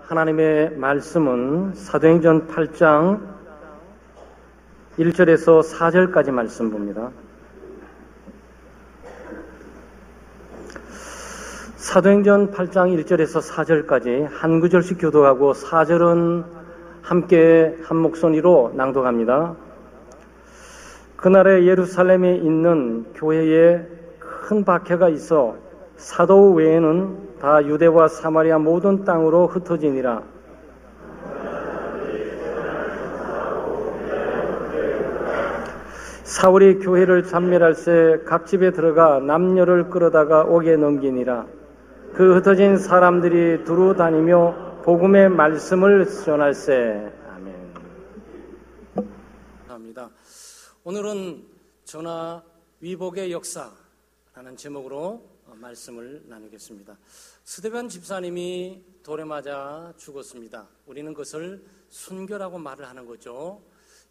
하나님의 말씀은 사도행전 8장 1절에서 4절까지 말씀 봅니다. 사도행전 8장 1절에서 4절까지 한 구절씩 교독하고 4절은 함께 한 목소리로 낭독합니다. 그날에 예루살렘에 있는 교회에 큰 박해가 있어 사도 외에는 다 유대와 사마리아 모든 땅으로 흩어지니라. 사울이 교회를 잔멸할새 각 집에 들어가 남녀를 끌어다가 옥에 넘기니라. 그 흩어진 사람들이 두루 다니며 복음의 말씀을 전할새. 아멘. 감사합니다. 오늘은 전화 위복의 역사라는 제목으로 말씀을 나누겠습니다. 스데반 집사님이 돌에 맞아 죽었습니다. 우리는 그것을 순교라고 말을 하는 거죠.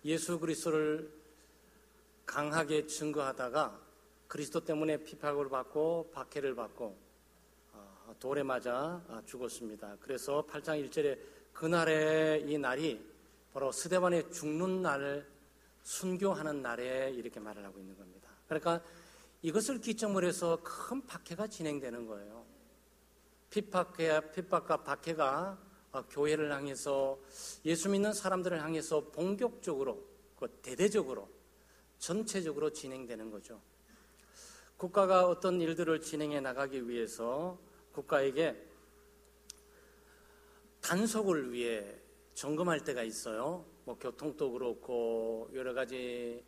예수 그리스도를 강하게 증거하다가 그리스도 때문에 피박을 받고 박해를 받고 돌에 맞아 죽었습니다. 그래서 8장 1절에 그날의 이 날이 바로 스데반의 죽는 날, 순교하는 날에 이렇게 말을 하고 있는 겁니다. 그러니까 이것을 기점으로 해서 큰 박해가 진행되는 거예요. 핍박과 박해가 교회를 향해서, 예수 믿는 사람들을 향해서 본격적으로, 대대적으로, 전체적으로 진행되는 거죠. 국가가 어떤 일들을 진행해 나가기 위해서 국가에게 단속을 위해 점검할 때가 있어요. 교통도 그렇고 여러 가지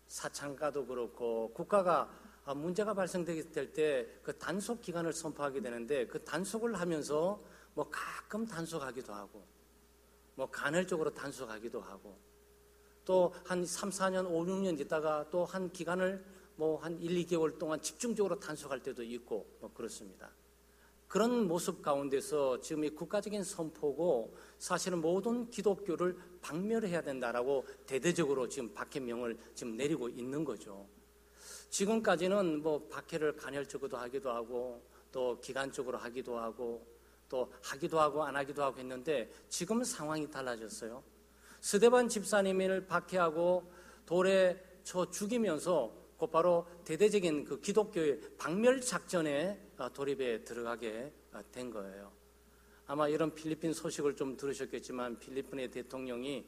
사창가도 그렇고 국가가 문제가 발생될 때 그 단속 기간을 선포하게 되는데 그 단속을 하면서 가끔 단속하기도 하고 간헐적으로 단속하기도 하고 또 한 3, 4년, 5, 6년 있다가 또 한 기간을 한 1, 2개월 동안 집중적으로 단속할 때도 있고 그렇습니다. 그런 모습 가운데서 지금 이 국가적인 선포고 사실은 모든 기독교를 박멸해야 된다라고 대대적으로 지금 박해명을 지금 내리고 있는 거죠. 지금까지는 박해를 간헐적으로 하기도 하고 또 기간적으로 하기도 하고 또 하기도 하고 안 하기도 하고 했는데 지금은 상황이 달라졌어요. 스데반 집사님을 박해하고 돌에 쳐 죽이면서 곧바로 대대적인 그 기독교의 박멸 작전에 돌입에 들어가게 된 거예요. 아마 이런 필리핀 소식을 좀 들으셨겠지만 필리핀의 대통령이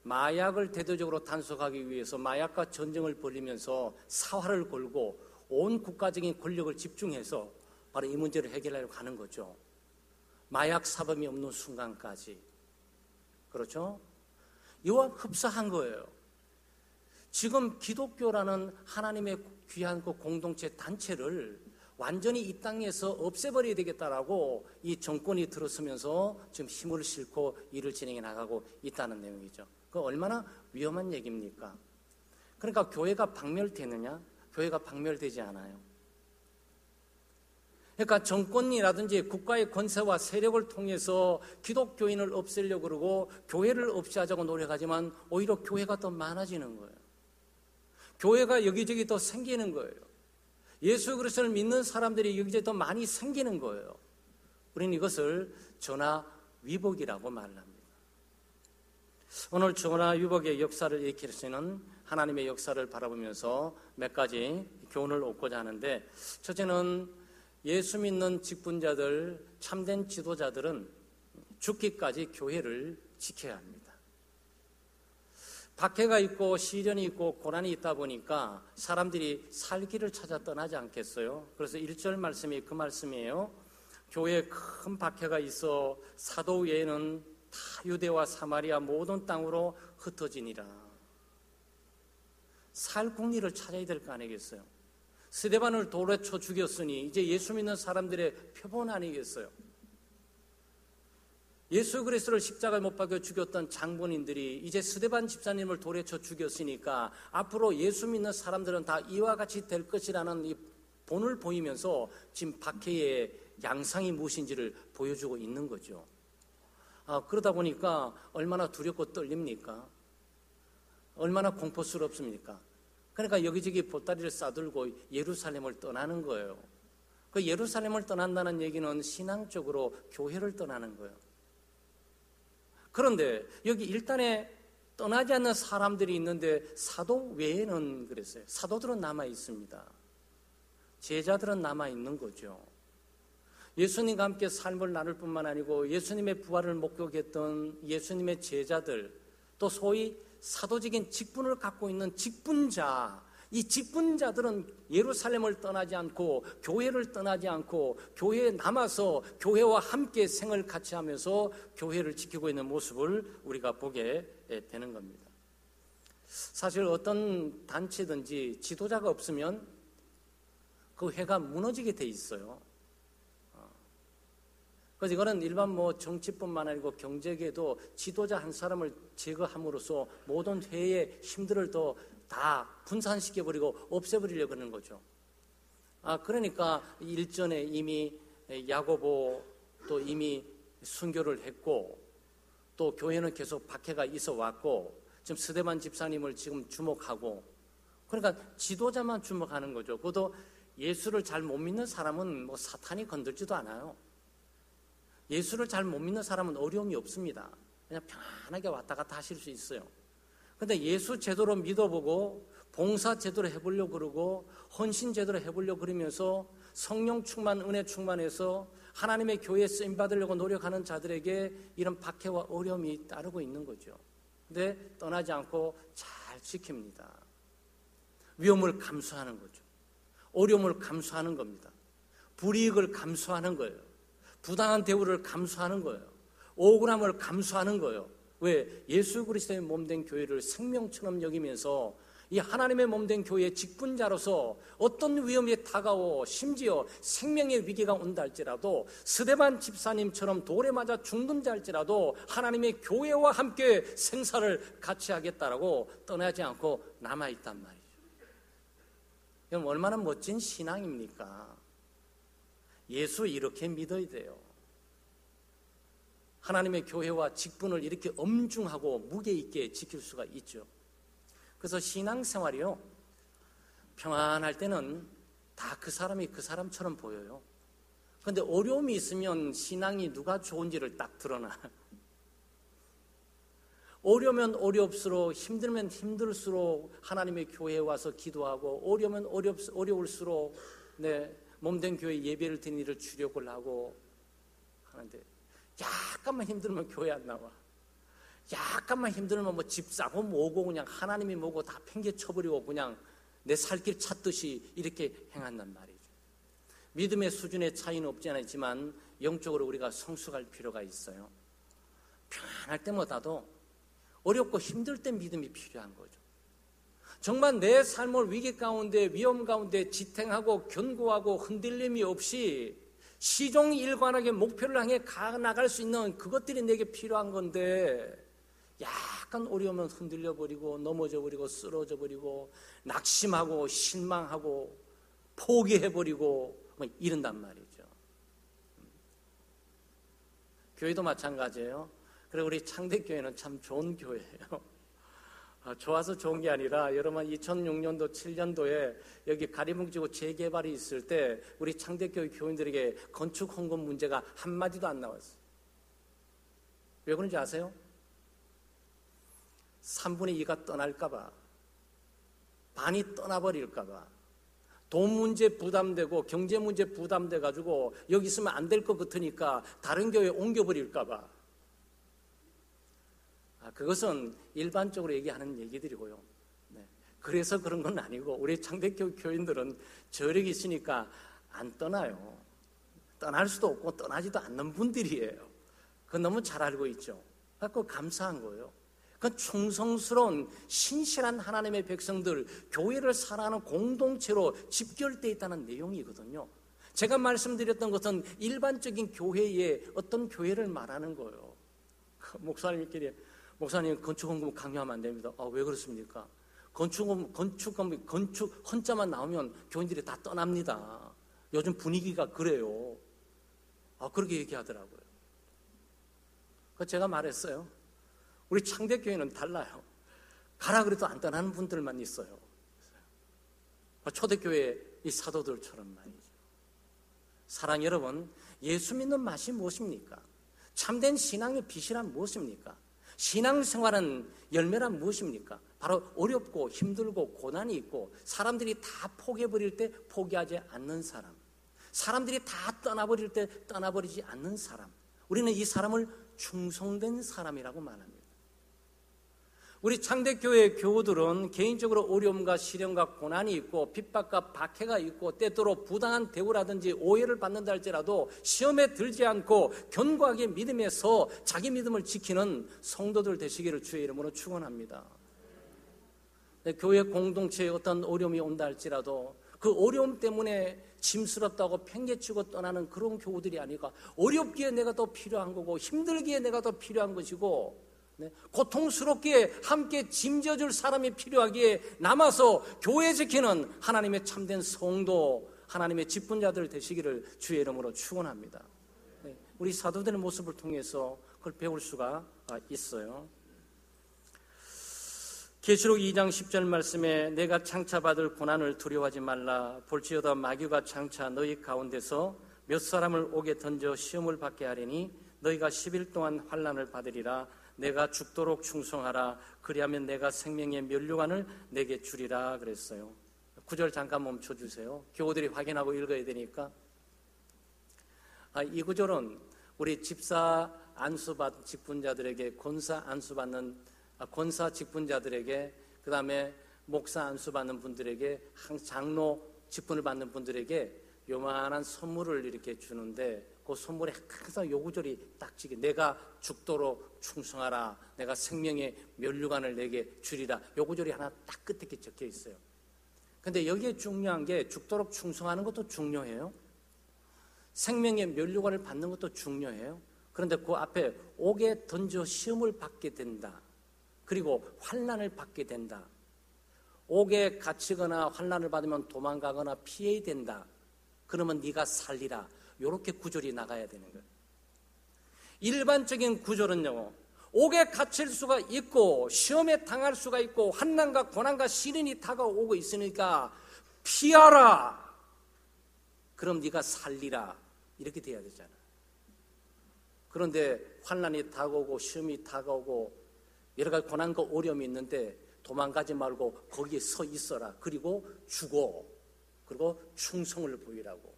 마약을 대대적으로 단속하기 위해서 마약과 전쟁을 벌이면서 사활을 걸고 온 국가적인 권력을 집중해서 바로 이 문제를 해결하려고 하는 거죠. 마약 사범이 없는 순간까지. 그렇죠? 이와 흡사한 거예요. 지금 기독교라는 하나님의 귀한 그 공동체 단체를 완전히 이 땅에서 없애버려야 되겠다라고 이 정권이 들어서면서 지금 힘을 싣고 일을 진행해 나가고 있다는 내용이죠. 그 얼마나 위험한 얘기입니까? 그러니까 교회가 박멸되느냐? 교회가 박멸되지 않아요. 그러니까 정권이라든지 국가의 권세와 세력을 통해서 기독교인을 없애려고 그러고 교회를 없애자고 노력하지만 오히려 교회가 더 많아지는 거예요. 교회가 여기저기 더 생기는 거예요. 예수 그리스도를 믿는 사람들이 여기저기 더 많이 생기는 거예요. 우리는 이것을 전화 위복이라고 말을 합니다. 오늘 전화 위복의 역사를 일으키는 하나님의 역사를 바라보면서 몇 가지 교훈을 얻고자 하는데, 첫째는 예수 믿는 직분자들, 참된 지도자들은 죽기까지 교회를 지켜야 합니다. 박해가 있고 시련이 있고 고난이 있다 보니까 사람들이 살 길을 찾아 떠나지 않겠어요? 그래서 1절 말씀이 그 말씀이에요. 교회에 큰 박해가 있어 사도 외에는 다 유대와 사마리아 모든 땅으로 흩어지니라. 살 국리를 찾아야 될 거 아니겠어요? 스데반을 돌에 쳐 죽였으니 이제 예수 믿는 사람들의 표본 아니겠어요? 예수 그리스도를 십자가에 못 박여 죽였던 장본인들이 이제 스데반 집사님을 돌에 쳐 죽였으니까 앞으로 예수 믿는 사람들은 다 이와 같이 될 것이라는 이 본을 보이면서 지금 박해의 양상이 무엇인지를 보여주고 있는 거죠. 그러다 보니까 얼마나 두렵고 떨립니까? 얼마나 공포스럽습니까? 그러니까 여기저기 보따리를 싸들고 예루살렘을 떠나는 거예요. 그 예루살렘을 떠난다는 얘기는 신앙적으로 교회를 떠나는 거예요. 그런데 여기 일단에 떠나지 않는 사람들이 있는데 사도 외에는 그랬어요. 사도들은 남아 있습니다. 제자들은 남아 있는 거죠. 예수님과 함께 삶을 나눌 뿐만 아니고 예수님의 부활을 목격했던 예수님의 제자들, 또 소위 사도적인 직분을 갖고 있는 직분자, 이 직분자들은 예루살렘을 떠나지 않고 교회를 떠나지 않고 교회에 남아서 교회와 함께 생을 같이 하면서 교회를 지키고 있는 모습을 우리가 보게 되는 겁니다. 사실 어떤 단체든지 지도자가 없으면 그 회가 무너지게 돼 있어요. 그래서 이거는 일반 정치뿐만 아니고 경제계도 지도자 한 사람을 제거함으로써 모든 회의 힘들을 다 분산시켜버리고 없애버리려고 하는 거죠. 그러니까 일전에 이미 야고보 또 이미 순교를 했고, 또 교회는 계속 박해가 있어 왔고, 지금 스데반 집사님을 지금 주목하고, 그러니까 지도자만 주목하는 거죠. 그것도 예수를 잘 못 믿는 사람은 사탄이 건들지도 않아요. 예수를 잘 못 믿는 사람은 어려움이 없습니다. 그냥 편안하게 왔다 갔다 하실 수 있어요. 근데 예수 제대로 믿어보고 봉사 제대로 해보려고 그러고 헌신 제대로 해보려고 그러면서 성령 충만, 은혜 충만해서 하나님의 교회에 쓰임받으려고 노력하는 자들에게 이런 박해와 어려움이 따르고 있는 거죠. 근데 떠나지 않고 잘 지킵니다. 위험을 감수하는 거죠. 어려움을 감수하는 겁니다. 불이익을 감수하는 거예요. 부당한 대우를 감수하는 거예요. 억울함을 감수하는 거예요. 왜? 예수 그리스도의 몸된 교회를 생명처럼 여기면서 이 하나님의 몸된 교회의 직분자로서 어떤 위험이 다가오 심지어 생명의 위기가 온다 할지라도 스데반 집사님처럼 돌에 맞아 죽는 자 할지라도 하나님의 교회와 함께 생사를 같이 하겠다라고 떠나지 않고 남아있단 말이죠. 그럼 얼마나 멋진 신앙입니까? 예수 이렇게 믿어야 돼요. 하나님의 교회와 직분을 이렇게 엄중하고 무게 있게 지킬 수가 있죠. 그래서 신앙생활이요, 평안할 때는 다 그 사람이 그 사람처럼 보여요. 그런데 어려움이 있으면 신앙이 누가 좋은지를 딱 드러나. 어려우면 어려울수록, 힘들면 힘들수록 하나님의 교회에 와서 기도하고, 어려우면 어려울수록 몸된 교회 예배를 드리는 일을 주력을 하고 하는데, 약간만 힘들면 교회 안 나와. 약간만 힘들면 집 싸고 뭐고 그냥 하나님이 뭐고 다 팽개쳐버리고 그냥 내 살 길 찾듯이 이렇게 행한단 말이죠. 믿음의 수준의 차이는 없지 않지만 영적으로 우리가 성숙할 필요가 있어요. 편안할 때마다도 어렵고 힘들 때 믿음이 필요한 거죠. 정말 내 삶을 위기 가운데 위험 가운데 지탱하고 견고하고 흔들림이 없이 시종일관하게 목표를 향해 나갈 수 있는 그것들이 내게 필요한 건데, 약간 어려우면 흔들려버리고 넘어져버리고 쓰러져버리고 낙심하고 실망하고 포기해버리고 이런단 말이죠. 교회도 마찬가지예요. 그리고 우리 창대교회는 참 좋은 교회예요. 좋아서 좋은 게 아니라 여러분 2006년도 7년도에 여기 가리봉지구 재개발이 있을 때 우리 창대교회 교인들에게 건축 헌금 문제가 한마디도 안 나왔어요. 왜 그런지 아세요? 3분의 2가 떠날까봐, 반이 떠나버릴까봐, 돈 문제 부담되고 경제 문제 부담돼가지고 여기 있으면 안 될 것 같으니까 다른 교회에 옮겨버릴까봐. 그것은 일반적으로 얘기하는 얘기들이고요. 그래서 그런 건 아니고 우리 창대교회 교인들은 저력이 있으니까 안 떠나요. 떠날 수도 없고 떠나지도 않는 분들이에요. 그건 너무 잘 알고 있죠. 그래서 감사한 거예요. 그건 충성스러운 신실한 하나님의 백성들, 교회를 사랑하는 공동체로 집결되어 있다는 내용이거든요. 제가 말씀드렸던 것은 일반적인 교회의 어떤 교회를 말하는 거예요. 목사님끼리 목사님 건축헌금 강요하면 안 됩니다. 왜 그렇습니까? 건축 헌자만 나오면 교인들이 다 떠납니다. 요즘 분위기가 그래요. 그렇게 얘기하더라고요. 그래서 제가 말했어요. 우리 창대교회는 달라요. 가라 그래도 안 떠나는 분들만 있어요. 초대교회 이 사도들처럼 말이죠. 사랑 여러분, 예수 믿는 맛이 무엇입니까? 참된 신앙의 빛이란 무엇입니까? 신앙생활은 열매란 무엇입니까? 바로 어렵고 힘들고 고난이 있고 사람들이 다 포기해버릴 때 포기하지 않는 사람, 사람들이 다 떠나버릴 때 떠나버리지 않는 사람, 우리는 이 사람을 충성된 사람이라고 말합니다. 우리 창대교회 교우들은 개인적으로 어려움과 시련과 고난이 있고 핍박과 박해가 있고 때때로 부당한 대우라든지 오해를 받는다 할지라도 시험에 들지 않고 견고하게 믿음에서 자기 믿음을 지키는 성도들 되시기를 주의 이름으로 축원합니다. 교회 공동체에 어떤 어려움이 온다 할지라도 그 어려움 때문에 짐스럽다고 팽개치고 떠나는 그런 교우들이 아니라 어렵기에 내가 더 필요한 거고 힘들기에 내가 더 필요한 것이고 고통스럽기에 함께 짐져줄 사람이 필요하기에 남아서 교회 지키는 하나님의 참된 성도, 하나님의 직분자들 되시기를 주의 이름으로 축원합니다. 우리 사도들의 모습을 통해서 그걸 배울 수가 있어요. 계시록 2장 10절 말씀에 내가 장차받을 고난을 두려워하지 말라. 볼지어다 마귀가 장차 너희 가운데서 몇 사람을 옥에 던져 시험을 받게 하리니 너희가 10일 동안 환난을 받으리라. 내가 죽도록 충성하라. 그리하면 내가 생명의 면류관을 내게 주리라 그랬어요. 9절 잠깐 멈춰주세요. 교우들이 확인하고 읽어야 되니까. 이 구절은 우리 집사 안수받 직분자들에게, 권사 직분자들에게, 그 다음에 목사 안수받는 분들에게, 장로 직분을 받는 분들에게 요만한 선물을 이렇게 주는데 그 선물에 항상 요 구절이 딱 지게, 내가 죽도록 충성하라. 내가 생명의 면류관을 내게 주리라. 요 구절이 하나 딱 끝에 적혀 있어요. 근데 여기에 중요한 게 죽도록 충성하는 것도 중요해요. 생명의 면류관을 받는 것도 중요해요. 그런데 그 앞에 옥에 던져 시험을 받게 된다. 그리고 환난을 받게 된다. 옥에 갇히거나 환난을 받으면 도망가거나 피해야 된다. 그러면 네가 살리라. 이렇게 구절이 나가야 되는 거예요. 일반적인 구절은요, 옥에 갇힐 수가 있고 시험에 당할 수가 있고 환난과 고난과 시련이 다가오고 있으니까 피하라. 그럼 네가 살리라. 이렇게 돼야 되잖아. 그런데 환난이 다가오고 시험이 다가오고 여러 가지 고난과 어려움이 있는데 도망가지 말고 거기에 서 있어라. 그리고 죽어. 그리고 충성을 보이라고.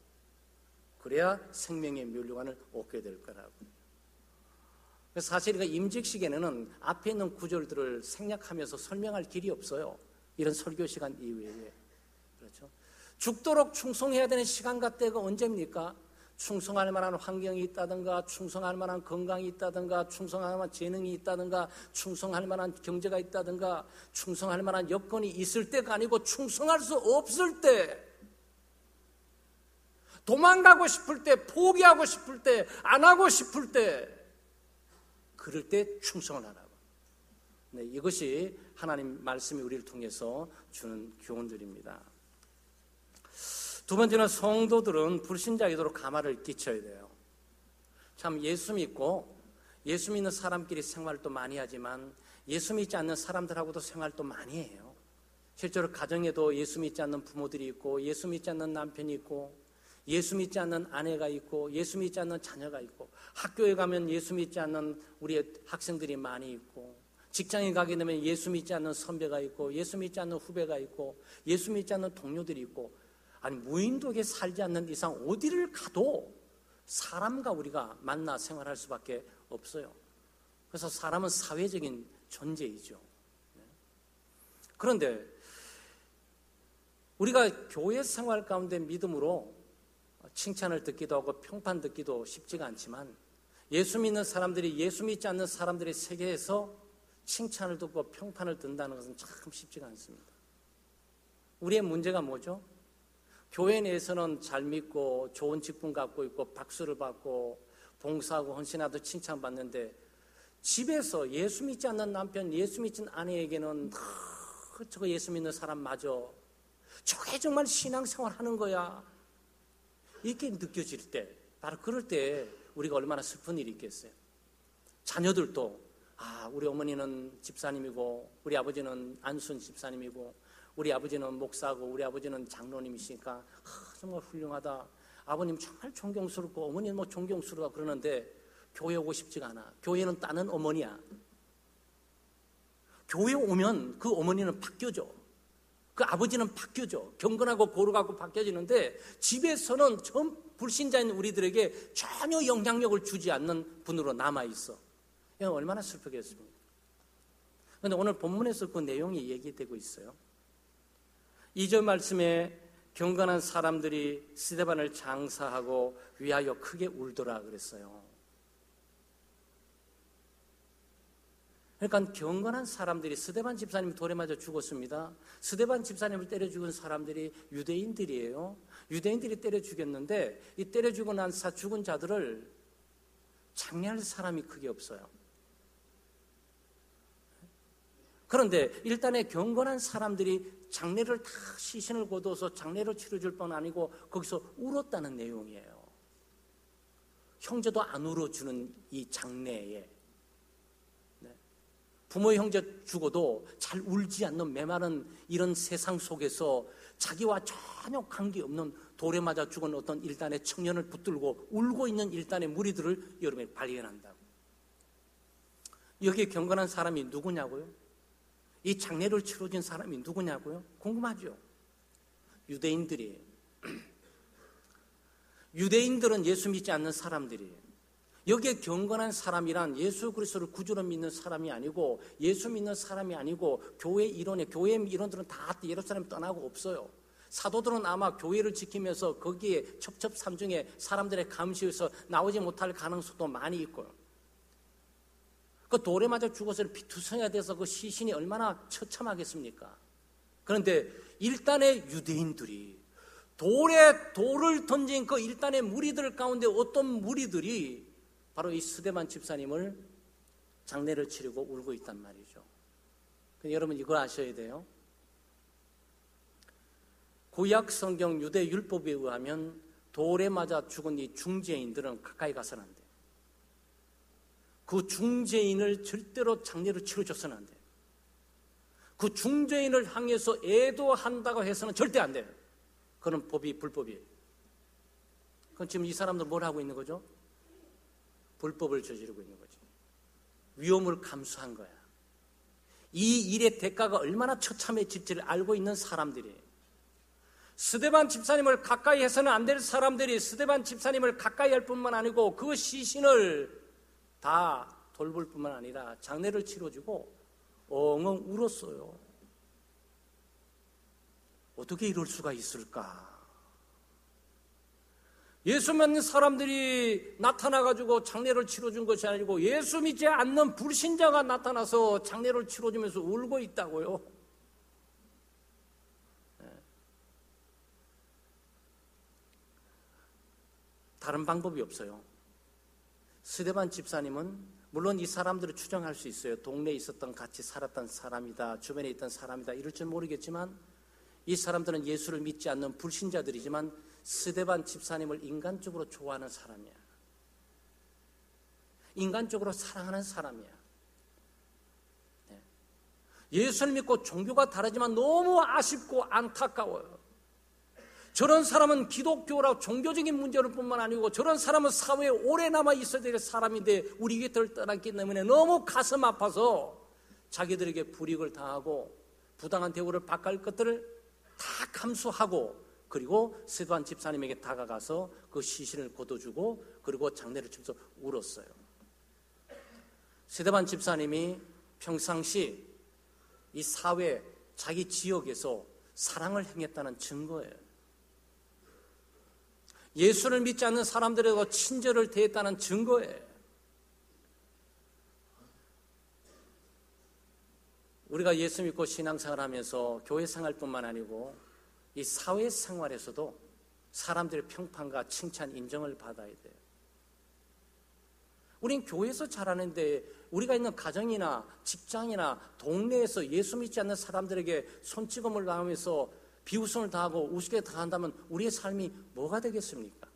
그래야 생명의 면류관을 얻게 될 거라고. 사실 임직시간에는 앞에 있는 구절들을 생략하면서 설명할 길이 없어요. 이런 설교 시간 이외에. 그렇죠? 죽도록 충성해야 되는 시간과 때가 언제입니까? 충성할 만한 환경이 있다든가, 충성할 만한 건강이 있다든가, 충성할 만한 재능이 있다든가, 충성할 만한 경제가 있다든가, 충성할 만한 여건이 있을 때가 아니고 충성할 수 없을 때, 도망가고 싶을 때, 포기하고 싶을 때, 안 하고 싶을 때, 그럴 때 충성을 하라고. 네, 이것이 하나님 말씀이 우리를 통해서 주는 교훈들입니다. 두 번째는 성도들은 불신자에게도 가마를 끼쳐야 돼요. 참 예수 믿고 예수 믿는 사람끼리 생활도 많이 하지만 예수 믿지 않는 사람들하고도 생활도 많이 해요. 실제로 가정에도 예수 믿지 않는 부모들이 있고 예수 믿지 않는 남편이 있고 예수 믿지 않는 아내가 있고 예수 믿지 않는 자녀가 있고 학교에 가면 예수 믿지 않는 우리 학생들이 많이 있고 직장에 가게 되면 예수 믿지 않는 선배가 있고 예수 믿지 않는 후배가 있고 예수 믿지 않는 동료들이 있고 아니 무인도에 살지 않는 이상 어디를 가도 사람과 우리가 만나 생활할 수밖에 없어요. 그래서 사람은 사회적인 존재이죠. 그런데 우리가 교회 생활 가운데 믿음으로 칭찬을 듣기도 하고 평판 듣기도 쉽지가 않지만 예수 믿는 사람들이 예수 믿지 않는 사람들의 세계에서 칭찬을 듣고 평판을 듣는다는 것은 참 쉽지가 않습니다. 우리의 문제가 뭐죠? 교회 내에서는 잘 믿고 좋은 직분 갖고 있고 박수를 받고 봉사하고 헌신하도 칭찬받는데 집에서 예수 믿지 않는 남편, 예수 믿지 않는 아내에게는 저거 예수 믿는 사람 맞아. 저게 정말 신앙생활 하는 거야. 이렇게 느껴질 때, 바로 그럴 때 우리가 얼마나 슬픈 일이 있겠어요. 자녀들도 우리 어머니는 집사님이고 우리 아버지는 안순 집사님이고 우리 아버지는 목사고 우리 아버지는 장로님이시니까 정말 훌륭하다. 아버님 정말 존경스럽고 어머니는 뭐 존경스러워 그러는데 교회 오고 싶지가 않아. 교회는 따는 어머니야. 교회 오면 그 어머니는 바뀌어져. 그 아버지는 바뀌어져. 경건하고 거룩하고 바뀌어지는데 집에서는 전 불신자인 우리들에게 전혀 영향력을 주지 않는 분으로 남아있어. 이건 얼마나 슬프겠습니까? 그런데 오늘 본문에서 그 내용이 얘기되고 있어요. 2절 말씀에 경건한 사람들이 스데반을 장사하고 위하여 크게 울더라 그랬어요. 그러니까 경건한 사람들이, 스데반 집사님이 돌에 맞아 죽었습니다. 스데반 집사님을 때려 죽은 사람들이 유대인들이에요. 유대인들이 때려 죽였는데 이 때려 죽고 난 죽은 자들을 장례할 사람이 크게 없어요. 그런데 일단의 경건한 사람들이 장례를 다 시신을 거둬서 장례를 치러줄 뻔 아니고 거기서 울었다는 내용이에요. 형제도 안 울어주는 이 장례에 부모의 형제 죽어도 잘 울지 않는 메마른 이런 세상 속에서 자기와 전혀 관계없는 돌에 맞아 죽은 어떤 일단의 청년을 붙들고 울고 있는 일단의 무리들을 여러분이 발견한다고. 여기에 경건한 사람이 누구냐고요? 이 장례를 치러진 사람이 누구냐고요? 궁금하죠? 유대인들이에요. 유대인들은 예수 믿지 않는 사람들이에요. 여기에 경건한 사람이란 예수 그리스도를 구주로 믿는 사람이 아니고 예수 믿는 사람이 아니고 교회 이론들은 다 예루살렘 떠나고 없어요. 사도들은 아마 교회를 지키면서 거기에 첩첩산중에 사람들의 감시에서 나오지 못할 가능성도 많이 있고요. 그 돌에 맞아 죽어서 피투성이가 돼서 그 시신이 얼마나 처참하겠습니까? 그런데 일단의 유대인들이 돌을 던진 그 일단의 무리들 가운데 어떤 무리들이 바로 이 스데반 집사님을 장례를 치르고 울고 있단 말이죠. 여러분 이걸 아셔야 돼요. 구약 성경 유대 율법에 의하면 돌에 맞아 죽은 이 중죄인들은 가까이 가서는 안 돼요. 그 중죄인을 절대로 장례를 치러줘서는 안 돼요. 그 중죄인을 향해서 애도한다고 해서는 절대 안 돼요. 그건 불법이에요. 그럼 지금 이 사람들 뭘 하고 있는 거죠? 불법을 저지르고 있는 거죠. 위험을 감수한 거야. 이 일의 대가가 얼마나 처참해질지를 알고 있는 사람들이에요. 스데반 집사님을 가까이 해서는 안 될 사람들이 스데반 집사님을 가까이 할 뿐만 아니고 그 시신을 다 돌볼 뿐만 아니라 장례를 치러주고 엉엉 울었어요. 어떻게 이럴 수가 있을까? 예수 믿는 사람들이 나타나가지고 장례를 치러준 것이 아니고 예수 믿지 않는 불신자가 나타나서 장례를 치러주면서 울고 있다고요. 다른 방법이 없어요. 스데반 집사님은 물론 이 사람들을 추정할 수 있어요. 동네에 있었던 같이 살았던 사람이다, 주변에 있던 사람이다 이럴 줄 모르겠지만 이 사람들은 예수를 믿지 않는 불신자들이지만 스데반 집사님을 인간적으로 좋아하는 사람이야. 인간적으로 사랑하는 사람이야. 예수를 믿고 종교가 다르지만 너무 아쉽고 안타까워요. 저런 사람은 기독교라 종교적인 문제를 뿐만 아니고 저런 사람은 사회에 오래 남아 있어야 될 사람인데 우리 곁을 떠났기 때문에 너무 가슴 아파서 자기들에게 불이익을 당하고 부당한 대우를 받을 것들을 다 감수하고 그리고 스데반 집사님에게 다가가서 그 시신을 거둬주고 그리고 장례를 치면서 울었어요. 스데반 집사님이 평상시 이 사회 자기 지역에서 사랑을 행했다는 증거예요. 예수를 믿지 않는 사람들에게 친절을 대했다는 증거예요. 우리가 예수 믿고 신앙생활하면서 교회 생활뿐만 아니고 이 사회생활에서도 사람들의 평판과 칭찬, 인정을 받아야 돼요. 우린 교회에서 자라는데 우리가 있는 가정이나 직장이나 동네에서 예수 믿지 않는 사람들에게 손찌검을 당하면서 비웃음을 당하고 우습게 당한다면 우리의 삶이 뭐가 되겠습니까?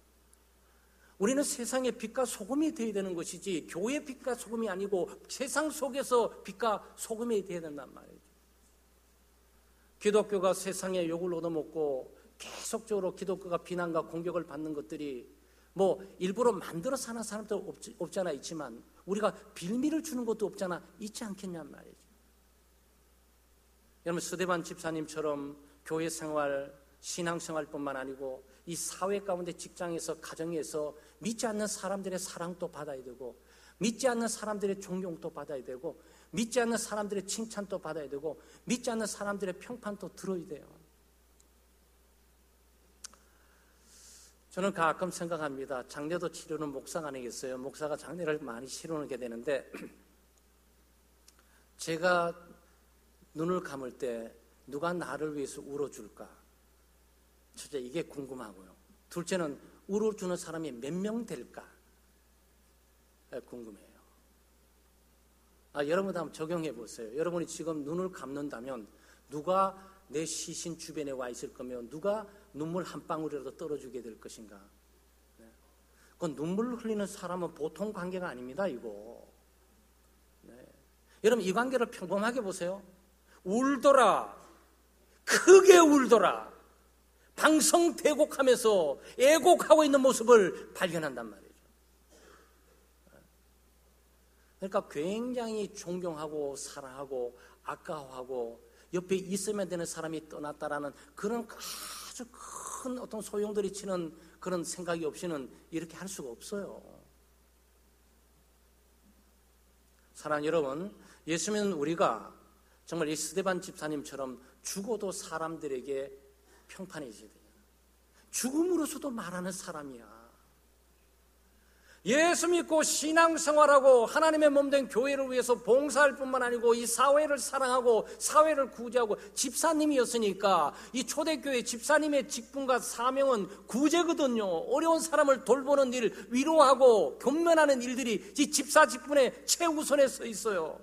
우리는 세상의 빛과 소금이 되어야 되는 것이지 교회의 빛과 소금이 아니고 세상 속에서 빛과 소금이 되어야 된단 말이죠. 기독교가 세상의 욕을 얻어먹고 계속적으로 기독교가 비난과 공격을 받는 것들이 뭐 일부러 만들어 사는 사람도 없잖아 있지만 우리가 빌미를 주는 것도 없잖아 있지 않겠냔 말이죠. 여러분 스데반 집사님처럼 교회 생활, 신앙 생활뿐만 아니고 이 사회 가운데 직장에서 가정에서 믿지 않는 사람들의 사랑도 받아야 되고 믿지 않는 사람들의 존경도 받아야 되고 믿지 않는 사람들의 칭찬도 받아야 되고 믿지 않는 사람들의 평판도 들어야 돼요. 저는 가끔 생각합니다. 장례도 치르는 목사가 아니겠어요? 목사가 장례를 많이 치르게 되는데 제가 눈을 감을 때 누가 나를 위해서 울어줄까? 첫째 이게 궁금하고요. 둘째는 울어주는 사람이 몇 명 될까? 궁금해요. 여러분도 한번 적용해 보세요. 여러분이 지금 눈을 감는다면 누가 내 시신 주변에 와 있을 거면 누가 눈물 한 방울이라도 떨어주게 될 것인가? 그 눈물 흘리는 사람은 보통 관계가 아닙니다. 이거. 여러분 이 관계를 평범하게 보세요. 울더라, 크게 울더라, 방성대곡하면서 애곡하고 있는 모습을 발견한단 말이에요. 그러니까 굉장히 존경하고 사랑하고 아까워하고 옆에 있으면 되는 사람이 떠났다라는 그런 아주 큰 어떤 소용돌이 치는 그런 생각이 없이는 이렇게 할 수가 없어요. 사랑하는 여러분, 예수 믿는 우리가 정말 이 스데반 집사님처럼 죽어도 사람들에게 평판이 있어야 돼요. 죽음으로서도 말하는 사람이야. 예수 믿고 신앙생활하고 하나님의 몸된 교회를 위해서 봉사할 뿐만 아니고 이 사회를 사랑하고 사회를 구제하고 집사님이었으니까 이 초대교회 집사님의 직분과 사명은 구제거든요. 어려운 사람을 돌보는 일, 위로하고 겸면하는 일들이 이 집사 직분의 최우선에 서 있어요.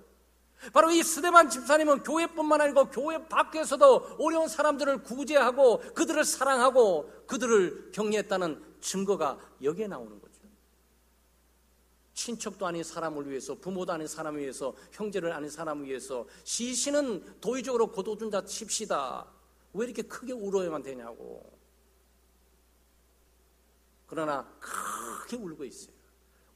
바로 이 스데반 집사님은 교회뿐만 아니고 교회 밖에서도 어려운 사람들을 구제하고 그들을 사랑하고 그들을 격려했다는 증거가 여기에 나오는 거죠. 친척도 아닌 사람을 위해서, 부모도 아닌 사람을 위해서, 형제를 아닌 사람을 위해서 시신은 도의적으로 거둬둔다 칩시다. 왜 이렇게 크게 울어야만 되냐고. 그러나 크게 울고 있어요.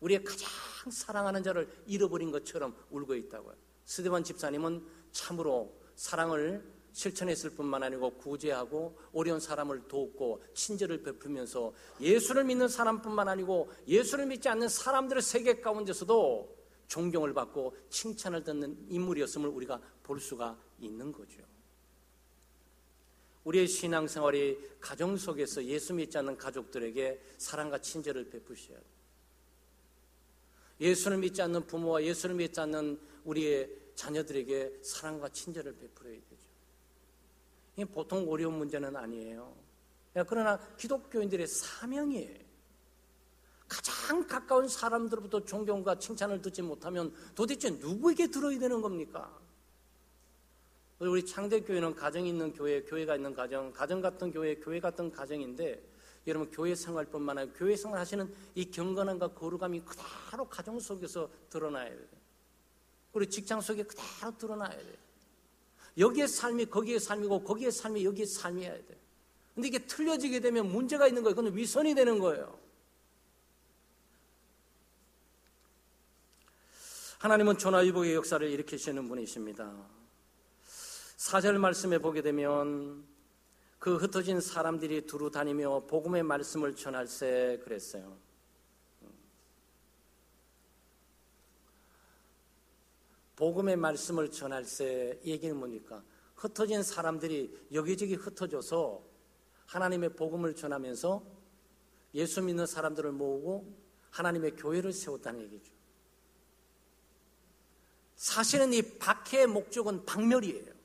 우리의 가장 사랑하는 자를 잃어버린 것처럼 울고 있다고요. 스데반 집사님은 참으로 사랑을 실천했을 뿐만 아니고 구제하고 어려운 사람을 돕고 친절을 베풀면서 예수를 믿는 사람뿐만 아니고 예수를 믿지 않는 사람들의 세계 가운데서도 존경을 받고 칭찬을 듣는 인물이었음을 우리가 볼 수가 있는 거죠. 우리의 신앙생활이 가정 속에서 예수 믿지 않는 가족들에게 사랑과 친절을 베푸셔야 돼요. 예수를 믿지 않는 부모와 예수를 믿지 않는 우리의 자녀들에게 사랑과 친절을 베풀어야 되죠. 이게 보통 어려운 문제는 아니에요. 그러나 기독교인들의 사명이에요. 가장 가까운 사람들로부터 존경과 칭찬을 듣지 못하면 도대체 누구에게 들어야 되는 겁니까? 우리 창대교회는 가정이 있는 교회, 교회가 있는 가정, 가정 같은 교회, 교회 같은 가정인데 여러분 교회 생활뿐만 아니라 교회 생활 하시는 이 경건함과 거룩함이 그대로 가정 속에서 드러나야 돼요. 우리 직장 속에 그대로 드러나야 돼요. 여기의 삶이 거기의 삶이고 거기의 삶이 여기의 삶이어야 돼요. 근데 이게 틀려지게 되면 문제가 있는 거예요. 그건 위선이 되는 거예요. 하나님은 전화위복의 역사를 일으키시는 분이십니다. 4절 말씀에 보게 되면 그 흩어진 사람들이 두루 다니며 복음의 말씀을 전할세 그랬어요. 복음의 말씀을 전할세 이 얘기는 뭡니까? 흩어진 사람들이 여기저기 흩어져서 하나님의 복음을 전하면서 예수 믿는 사람들을 모으고 하나님의 교회를 세웠다는 얘기죠. 사실은 이 박해의 목적은 박멸이에요.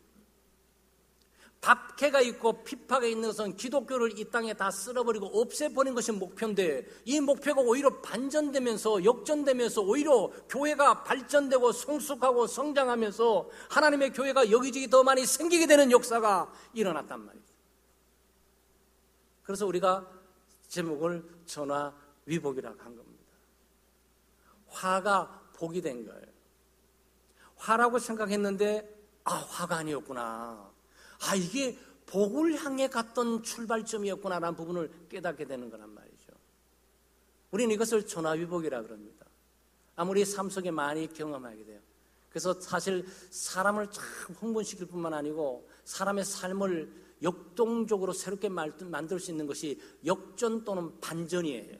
박해가 있고 핍박에 있는 것은 기독교를 이 땅에 다 쓸어버리고 없애버린 것이 목표인데 이 목표가 오히려 반전되면서 역전되면서 오히려 교회가 발전되고 성숙하고 성장하면서 하나님의 교회가 여기저기 더 많이 생기게 되는 역사가 일어났단 말이죠. 그래서 우리가 제목을 전화위복이라고 한 겁니다. 화가 복이 된 거예요. 화라고 생각했는데 화가 아니었구나. 이게 복을 향해 갔던 출발점이었구나라는 부분을 깨닫게 되는 거란 말이죠. 우리는 이것을 전화위복이라 그럽니다. 아무리 삶 속에 많이 경험하게 돼요. 그래서 사실 사람을 참 흥분시킬 뿐만 아니고 사람의 삶을 역동적으로 새롭게 만들 수 있는 것이 역전 또는 반전이에요.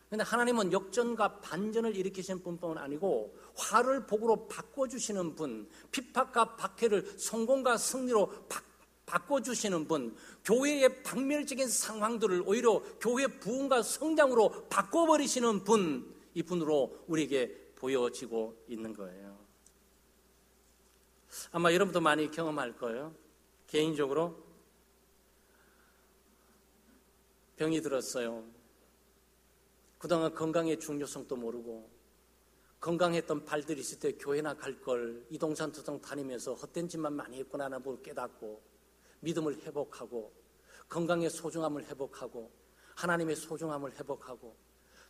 그런데 하나님은 역전과 반전을 일으키시는 분뿐만 아니고 화를 복으로 바꿔주시는 분, 핍박과 박해를 성공과 승리로 바꿔주시는 분, 교회의 박멸적인 상황들을 오히려 교회의 부흥과 성장으로 바꿔버리시는 분, 이 분으로 우리에게 보여지고 있는 거예요. 아마 여러분도 많이 경험할 거예요. 개인적으로 병이 들었어요. 그동안 건강의 중요성도 모르고 건강했던 발들이 있을 때 교회나 갈 걸 이동산투동 다니면서 헛된 짓만 많이 했구나라는 걸 깨닫고 믿음을 회복하고 건강의 소중함을 회복하고 하나님의 소중함을 회복하고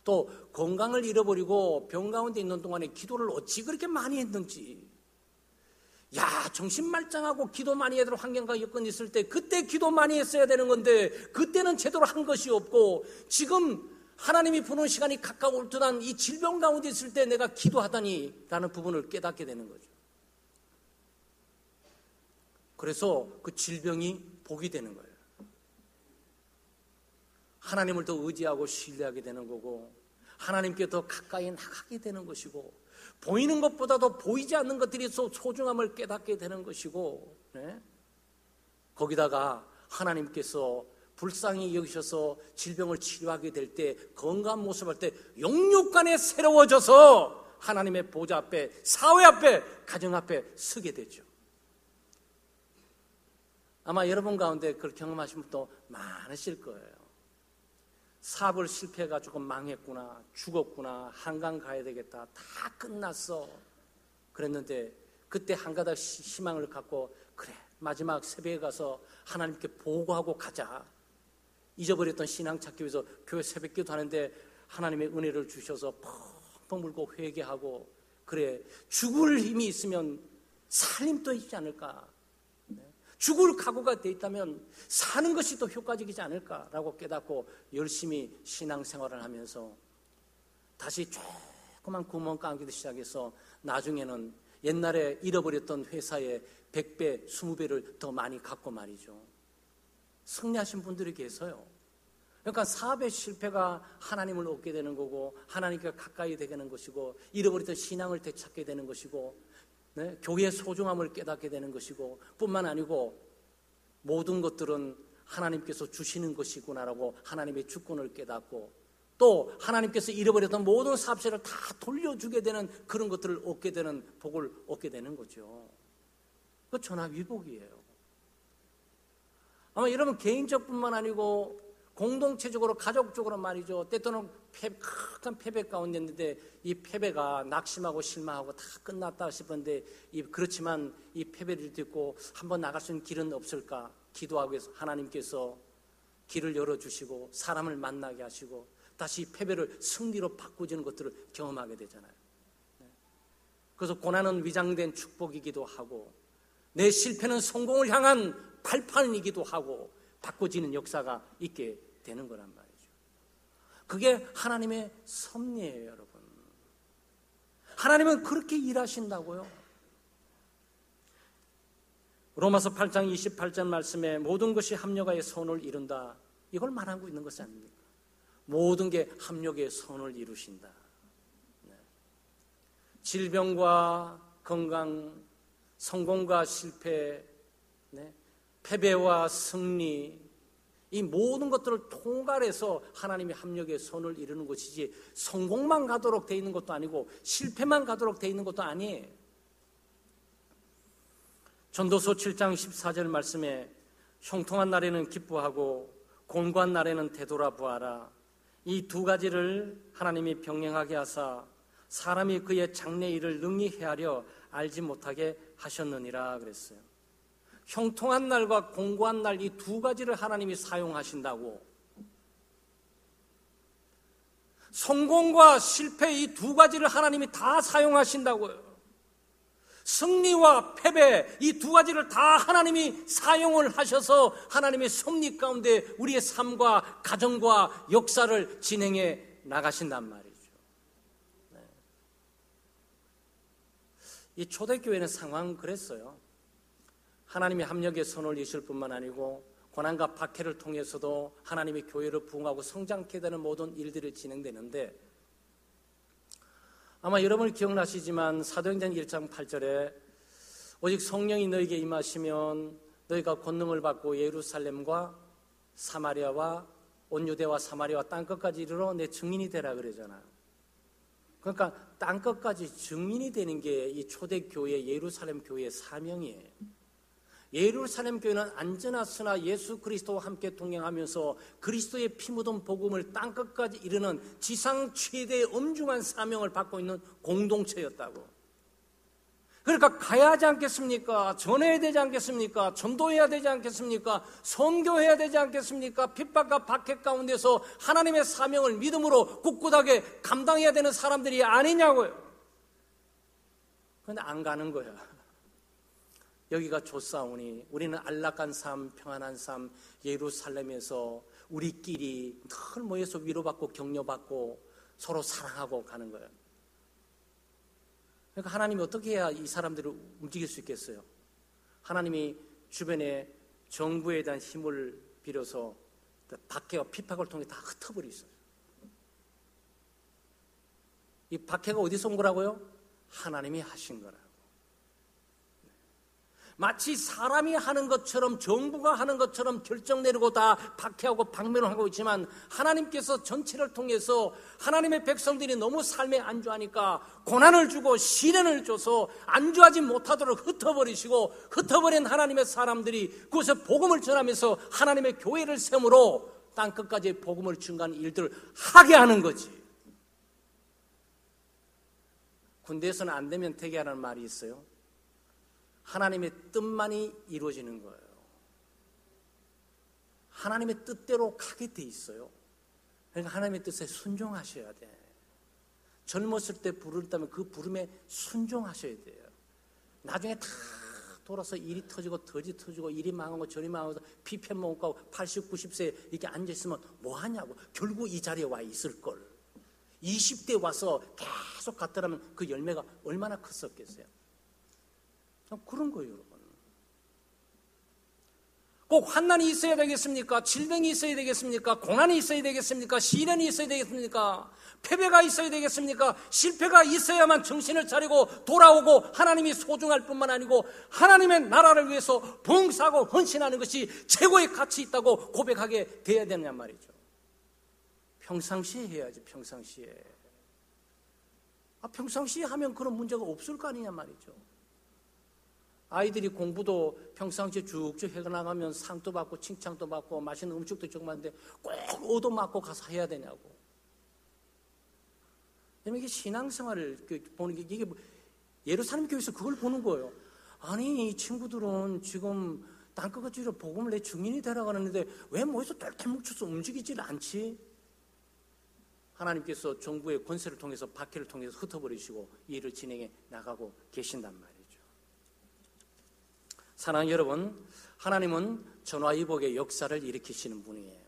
또 건강을 잃어버리고 병 가운데 있는 동안에 기도를 어찌 그렇게 많이 했는지, 정신말짱하고 기도 많이 해야 될 환경과 여건이 있을 때 그때 기도 많이 했어야 되는 건데 그때는 제대로 한 것이 없고 지금 하나님이 부르는 시간이 가까울 듯한 이 질병 가운데 있을 때 내가 기도하다니 라는 부분을 깨닫게 되는 거죠. 그래서 그 질병이 복이 되는 거예요. 하나님을 더 의지하고 신뢰하게 되는 거고 하나님께 더 가까이 나가게 되는 것이고 보이는 것보다도 보이지 않는 것들이 소중함을 깨닫게 되는 것이고, 네? 거기다가 하나님께서 불쌍히 여기셔서 질병을 치료하게 될 때 건강한 모습을 때 영육간에 새로워져서 하나님의 보좌 앞에, 사회 앞에, 가정 앞에 서게 되죠. 아마 여러분 가운데 그걸 경험하신 분도 많으실 거예요. 사업을 실패해가지고 망했구나, 죽었구나, 한강 가야 되겠다, 다 끝났어. 그랬는데 그때 한 가닥 희망을 갖고 그래, 마지막 새벽에 가서 하나님께 보고하고 가자. 잊어버렸던 신앙 찾기 위해서 교회 새벽기도 하는데 하나님의 은혜를 주셔서 펑펑 물고 회개하고 그래, 죽을 힘이 있으면 살림도 있지 않을까, 죽을 각오가 돼 있다면 사는 것이 더 효과적이지 않을까라고 깨닫고 열심히 신앙생활을 하면서 다시 조그만 구멍 까기도 시작해서 나중에는 옛날에 잃어버렸던 회사에 100배, 20배를 더 많이 갖고 말이죠. 승리하신 분들이 계세요. 그러니까 사업의 실패가 하나님을 얻게 되는 거고 하나님께 가까이 되게 되는 것이고 잃어버렸던 신앙을 되찾게 되는 것이고, 네? 교회의 소중함을 깨닫게 되는 것이고 뿐만 아니고 모든 것들은 하나님께서 주시는 것이구나라고 하나님의 주권을 깨닫고 또 하나님께서 잃어버렸던 모든 사업체를 다 돌려주게 되는 그런 것들을 얻게 되는 복을 얻게 되는 거죠. 그 전화위복이에요. 아마 여러분 개인적뿐만 아니고 공동체적으로 가족적으로 말이죠. 때때는 큰 패배 가운데 있는데 이 패배가 낙심하고 실망하고 다 끝났다 싶은데 그렇지만 이 패배를 듣고 한번 나갈 수 있는 길은 없을까 기도하고 해서 하나님께서 길을 열어주시고 사람을 만나게 하시고 다시 패배를 승리로 바꾸지는 것들을 경험하게 되잖아요. 그래서 고난은 위장된 축복이기도 하고 내 실패는 성공을 향한 발판이기도 하고 바꿔지는 역사가 있게 되는 거란 말이죠. 그게 하나님의 섭리예요, 여러분. 하나님은 그렇게 일하신다고요. 로마서 8장 28절 말씀에 모든 것이 합력하여 선을 이룬다, 이걸 말하고 있는 것이 아닙니까? 모든 게 합력의 선을 이루신다. 네. 질병과 건강, 성공과 실패, 네. 패배와 승리, 이 모든 것들을 통괄해서 하나님이 합력의 선을 이루는 것이지 성공만 가도록 되어 있는 것도 아니고 실패만 가도록 되어 있는 것도 아니에요. 전도서 7장 14절 말씀에 형통한 날에는 기뻐하고 곤고한 날에는 되돌아보아라. 이 두 가지를 하나님이 병행하게 하사 사람이 그의 장래 일을 능히 헤아려 알지 못하게 하셨느니라 그랬어요. 형통한 날과 공고한 날, 이 두 가지를 하나님이 사용하신다고. 성공과 실패, 이 두 가지를 하나님이 다 사용하신다고요. 승리와 패배, 이 두 가지를 다 하나님이 사용을 하셔서 하나님의 섭리 가운데 우리의 삶과 가정과 역사를 진행해 나가신단 말이죠. 네. 이 초대교회는 상황은 그랬어요. 하나님이 합력의 선을 이실 뿐만 아니고 고난과 박해를 통해서도 하나님의 교회를 부흥하고 성장케 되는 모든 일들이 진행되는데, 아마 여러분 기억나시지만 사도행전 1장 8절에 오직 성령이 너에게 임하시면 너희가 권능을 받고 예루살렘과 사마리아와 온 유대와 사마리아와 땅끝까지 이르러 내 증인이 되라 그러잖아요. 그러니까 땅끝까지 증인이 되는 게 이 초대교회 예루살렘 교회의 사명이에요. 예루살렘 교회는 안전하으나 예수 그리스도와 함께 동행하면서 그리스도의 피 묻은 복음을 땅끝까지 이르는 지상 최대의 엄중한 사명을 받고 있는 공동체였다고. 그러니까 가야 하지 않겠습니까? 전해야 되지 않겠습니까? 전도해야 되지 않겠습니까? 선교해야 되지 않겠습니까? 핍박과 박해 가운데서 하나님의 사명을 믿음으로 꿋꿋하게 감당해야 되는 사람들이 아니냐고요. 그런데 안 가는 거야. 여기가 좋사오니 우리는 안락한 삶, 평안한 삶, 예루살렘에서 우리끼리 늘 모여서 위로받고 격려받고 서로 사랑하고 가는 거예요. 그러니까 하나님이 어떻게 해야 이 사람들을 움직일 수 있겠어요? 하나님이 주변에 정부에 대한 힘을 빌어서 박해와 핍박을 통해 다 흩어버리셨어요. 이 박해가 어디서 온 거라고요? 하나님이 하신 거라. 마치 사람이 하는 것처럼 정부가 하는 것처럼 결정 내리고 다 박해하고 방면을 하고 있지만 하나님께서 전체를 통해서 하나님의 백성들이 너무 삶에 안주하니까 고난을 주고 시련을 줘서 안주하지 못하도록 흩어버리시고 흩어버린 하나님의 사람들이 그곳에 복음을 전하면서 하나님의 교회를 세우므로 땅끝까지 복음을 증가하는 일들을 하게 하는 거지. 군대에서는 안 되면 되게 하라는 말이 있어요. 하나님의 뜻만이 이루어지는 거예요. 하나님의 뜻대로 가게 돼 있어요. 그러니까 하나님의 뜻에 순종하셔야 돼. 젊었을 때 부르다면 그 부름에 순종하셔야 돼요. 나중에 다 돌아서 일이 터지고 덫이 터지고 일이 망하고 저리 망하고 피폐 먹고 80, 90세 이렇게 앉아있으면 뭐하냐고. 결국 이 자리에 와 있을걸. 20대 와서 계속 갔더라면 그 열매가 얼마나 컸었겠어요. 그런 거예요, 여러분. 꼭 환난이 있어야 되겠습니까? 질병이 있어야 되겠습니까? 고난이 있어야 되겠습니까? 시련이 있어야 되겠습니까? 패배가 있어야 되겠습니까? 실패가 있어야만 정신을 차리고 돌아오고 하나님이 소중할 뿐만 아니고 하나님의 나라를 위해서 봉사하고 헌신하는 것이 최고의 가치 있다고 고백하게 돼야 되느냐 말이죠. 평상시에 해야지, 평상시에. 평상시에 하면 그런 문제가 없을 거 아니냐 말이죠. 아이들이 공부도 평상시에 쭉쭉 해나가면 상도 받고 칭찬도 받고 맛있는 음식도 정말인데 꼭 얻어맞고 가서 해야 되냐고. 이게 신앙생활을 보는 게 이게 예루살렘 교회에서 그걸 보는 거예요. 아니 이 친구들은 지금 땅끝까지 복음을 내 증인이 되라고 하는데 왜 모여서 똘똘 뭉쳐서 움직이질 않지? 하나님께서 정부의 권세를 통해서 박해를 통해서 흩어버리시고 이 일을 진행해 나가고 계신단 말이에요. 사랑하는 여러분, 하나님은 전화위복의 역사를 일으키시는 분이에요.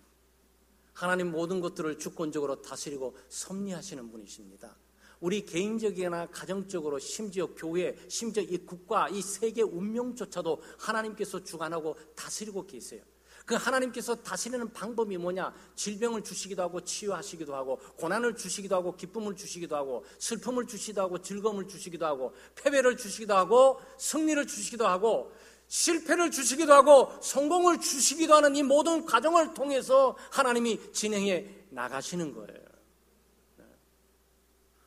하나님 모든 것들을 주권적으로 다스리고 섭리하시는 분이십니다. 우리 개인적이나 가정적으로 심지어 교회, 심지어 이 국가, 이 세계 운명조차도 하나님께서 주관하고 다스리고 계세요. 그 하나님께서 다스리는 방법이 뭐냐? 질병을 주시기도 하고 치유하시기도 하고 고난을 주시기도 하고 기쁨을 주시기도 하고 슬픔을 주시기도 하고 즐거움을 주시기도 하고 패배를 주시기도 하고 승리를 주시기도 하고 실패를 주시기도 하고 성공을 주시기도 하는 이 모든 과정을 통해서 하나님이 진행해 나가시는 거예요.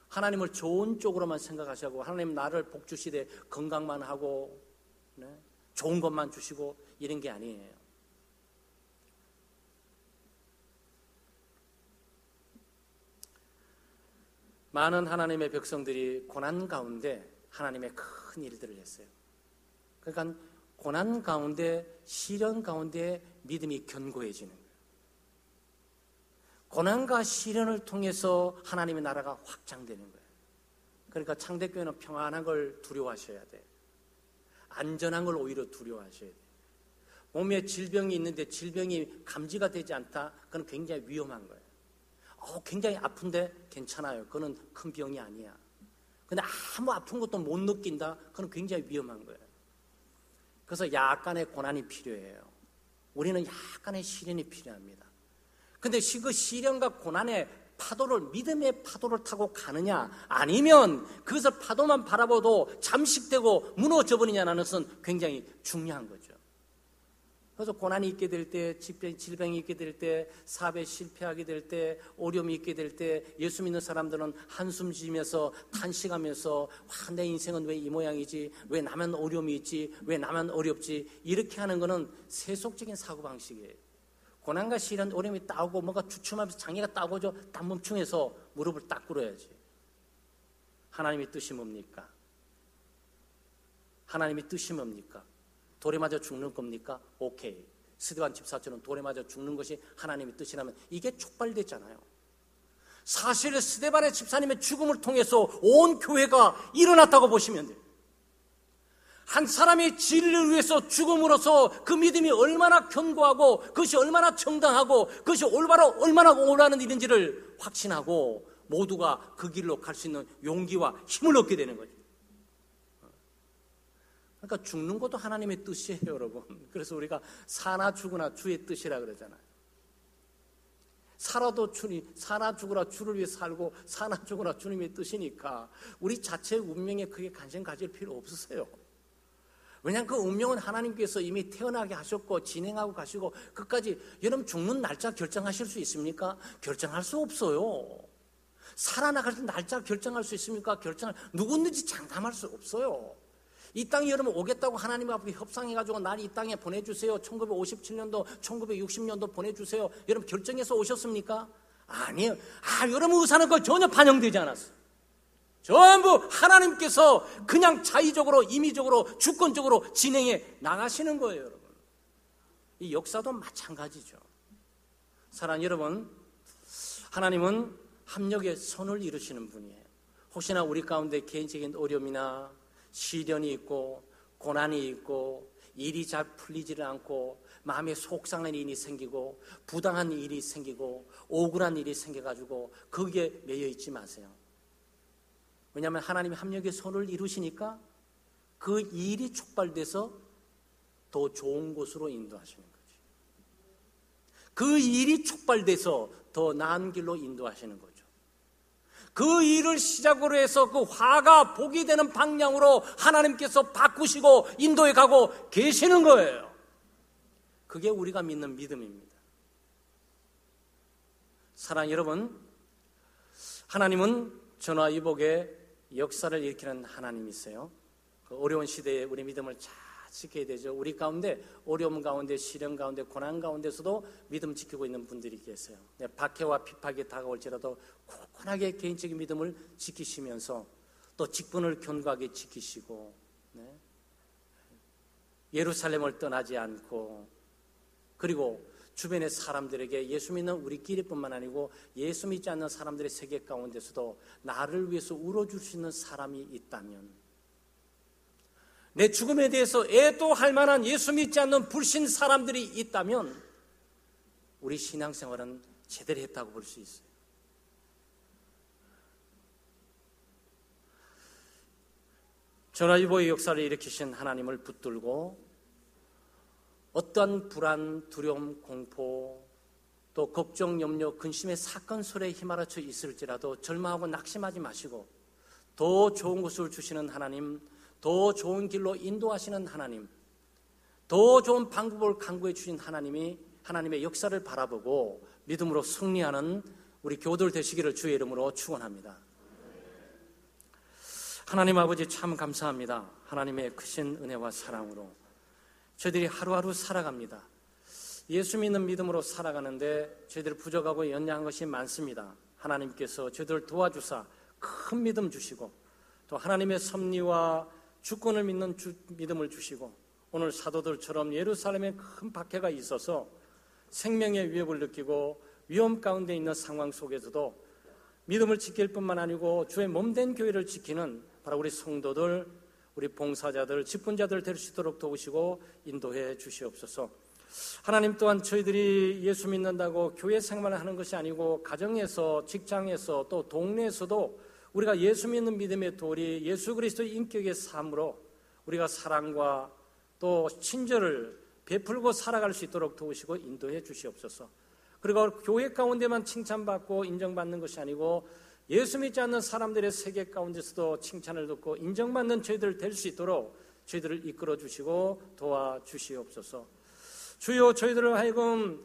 하나님을 좋은 쪽으로만 생각하시고 하나님 나를 복 주시되 건강만 하고 좋은 것만 주시고 이런 게 아니에요. 많은 하나님의 백성들이 고난 가운데 하나님의 큰 일들을 했어요. 그러니까 고난 가운데, 시련 가운데 믿음이 견고해지는 거예요. 고난과 시련을 통해서 하나님의 나라가 확장되는 거예요. 그러니까 창대교회는 평안한 걸 두려워하셔야 돼. 안전한 걸 오히려 두려워하셔야 돼요. 몸에 질병이 있는데 질병이 감지가 되지 않다? 그건 굉장히 위험한 거예요. 굉장히 아픈데 괜찮아요. 그건 큰 병이 아니야. 근데 아무 아픈 것도 못 느낀다? 그건 굉장히 위험한 거예요. 그래서 약간의 고난이 필요해요. 우리는 약간의 시련이 필요합니다. 근데 그 시련과 고난의 파도를, 믿음의 파도를 타고 가느냐, 아니면 그것을 파도만 바라보도 잠식되고 무너져 버리냐는 것은 굉장히 중요한 거죠. 그래서 고난이 있게 될 때, 질병이 있게 될 때, 사업에 실패하게 될 때, 어려움이 있게 될 때, 예수 믿는 사람들은 한숨 쉬면서 탄식하면서 내 인생은 왜 이 모양이지? 왜 나만 어려움이 있지? 왜 나만 어렵지? 이렇게 하는 것은 세속적인 사고방식이에요. 고난과 시련, 어려움이 따오고 뭔가 주춤하면서 장애가 따오고 딱 멈춤해서 무릎을 딱 꿇어야지. 하나님의 뜻이 뭡니까? 하나님의 뜻이 뭡니까? 돌에 맞아 죽는 겁니까? 오케이. 스데반 집사처럼 돌에 맞아 죽는 것이 하나님의 뜻이라면 이게 촉발됐잖아요. 사실 스데반의 집사님의 죽음을 통해서 온 교회가 일어났다고 보시면 돼요. 한 사람이 진리를 위해서 죽음으로써 그 믿음이 얼마나 견고하고 그것이 얼마나 정당하고 그것이 올바로 얼마나 옳다는 일인지를 확신하고 모두가 그 길로 갈 수 있는 용기와 힘을 얻게 되는 거죠. 그러니까 죽는 것도 하나님의 뜻이에요, 여러분. 그래서 우리가 사나 죽으나 주의 뜻이라 그러잖아요. 사나 죽으나 주를 위해 살고 사나 죽으나 주님의 뜻이니까 우리 자체의 운명에 크게 관심 가질 필요 없으세요. 왜냐하면 그 운명은 하나님께서 이미 태어나게 하셨고 진행하고 가시고 끝까지. 여러분 죽는 날짜 결정하실 수 있습니까? 결정할 수 없어요. 살아나갈 때 날짜 결정할 수 있습니까? 누구든지 장담할 수 없어요. 이 땅에 여러분 오겠다고 하나님 앞에 협상해가지고 날 이 땅에 보내주세요. 1957년도, 1960년도 보내주세요. 여러분 결정해서 오셨습니까? 아니에요. 여러분 의사는 그거 전혀 반영되지 않았어요. 전부 하나님께서 그냥 자의적으로, 임의적으로, 주권적으로 진행해 나가시는 거예요, 여러분. 이 역사도 마찬가지죠. 사랑하는 여러분, 하나님은 합력의 선을 이루시는 분이에요. 혹시나 우리 가운데 개인적인 어려움이나 시련이 있고 고난이 있고 일이 잘 풀리지를 않고 마음에 속상한 일이 생기고 부당한 일이 생기고 억울한 일이 생겨가지고 거기에 매여 있지 마세요. 왜냐하면 하나님이 합력의 선을 이루시니까 그 일이 촉발돼서 더 좋은 곳으로 인도하시는 거지. 그 일이 촉발돼서 더 나은 길로 인도하시는 거죠. 그 일을 시작으로 해서 그 화가 복이 되는 방향으로 하나님께서 바꾸시고 인도해 가고 계시는 거예요. 그게 우리가 믿는 믿음입니다. 사랑하는 여러분, 하나님은 전화위복의 역사를 일으키는 하나님이세요. 그 어려운 시대에 우리 믿음을 잘 지켜야 되죠. 우리 가운데 어려움 가운데 시련 가운데 고난 가운데서도 믿음 지키고 있는 분들이 계세요. 박해와 비박이 다가올지라도 굳건하게 개인적인 믿음을 지키시면서 또 직분을 견고하게 지키시고 예루살렘을 떠나지 않고 그리고 주변의 사람들에게 예수 믿는 우리끼리뿐만 아니고 예수 믿지 않는 사람들의 세계 가운데서도 나를 위해서 울어줄 수 있는 사람이 있다면, 내 죽음에 대해서 애도할 만한 예수 믿지 않는 불신 사람들이 있다면 우리 신앙생활은 제대로 했다고 볼 수 있어요. 전화위복의 역사를 일으키신 하나님을 붙들고 어떠한 불안, 두려움, 공포, 또 걱정, 염려, 근심의 사건 소리에 휘말아쳐 있을지라도 절망하고 낙심하지 마시고 더 좋은 것을 주시는 하나님, 더 좋은 길로 인도하시는 하나님, 더 좋은 방법을 강구해 주신 하나님의 역사를 바라보고 믿음으로 승리하는 우리 교도들 되시기를 주의 이름으로 축원합니다. 하나님 아버지 참 감사합니다. 하나님의 크신 은혜와 사랑으로 저희들이 하루하루 살아갑니다. 예수 믿는 믿음으로 살아가는데 저희들 부족하고 연약한 것이 많습니다. 하나님께서 저희들을 도와주사 큰 믿음 주시고 또 하나님의 섭리와 주권을 믿는 믿음을 주시고 오늘 사도들처럼 예루살렘에 큰 박해가 있어서 생명의 위협을 느끼고 위험 가운데 있는 상황 속에서도 믿음을 지킬 뿐만 아니고 주의 몸된 교회를 지키는 바로 우리 성도들, 우리 봉사자들, 직분자들 될 수 있도록 도우시고 인도해 주시옵소서. 하나님 또한 저희들이 예수 믿는다고 교회 생활을 하는 것이 아니고 가정에서, 직장에서, 또 동네에서도 우리가 예수 믿는 믿음의 도리, 예수 그리스도의 인격의 삶으로 우리가 사랑과 또 친절을 베풀고 살아갈 수 있도록 도우시고 인도해 주시옵소서. 그리고 교회 가운데만 칭찬받고 인정받는 것이 아니고 예수 믿지 않는 사람들의 세계 가운데서도 칭찬을 듣고 인정받는 저희들 될 수 있도록 저희들을 이끌어 주시고 도와주시옵소서. 주여, 저희들을 하여금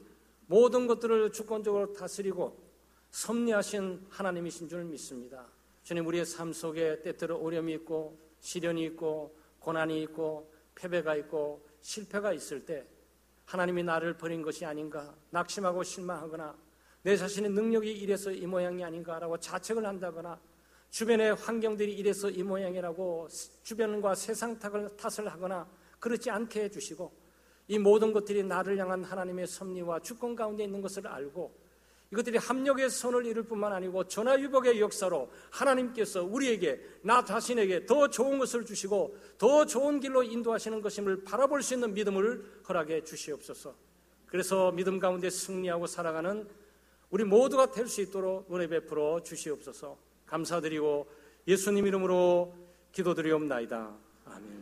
모든 것들을 주권적으로 다스리고 섭리하신 하나님이신 줄 믿습니다. 주님, 우리의 삶 속에 때때로 어려움이 있고 시련이 있고 고난이 있고 패배가 있고 실패가 있을 때 하나님이 나를 버린 것이 아닌가, 낙심하고 실망하거나 내 자신의 능력이 이래서 이 모양이 아닌가라고 자책을 한다거나 주변의 환경들이 이래서 이 모양이라고 주변과 세상 탓을 하거나 그렇지 않게 해주시고 이 모든 것들이 나를 향한 하나님의 섭리와 주권 가운데 있는 것을 알고 이것들이 합력의 선을 이룰 뿐만 아니고 전화위복의 역사로 하나님께서 우리에게, 나 자신에게 더 좋은 것을 주시고 더 좋은 길로 인도하시는 것임을 바라볼 수 있는 믿음을 허락해 주시옵소서. 그래서 믿음 가운데 승리하고 살아가는 우리 모두가 될 수 있도록 은혜 베풀어 주시옵소서. 감사드리고 예수님 이름으로 기도드리옵나이다. 아멘.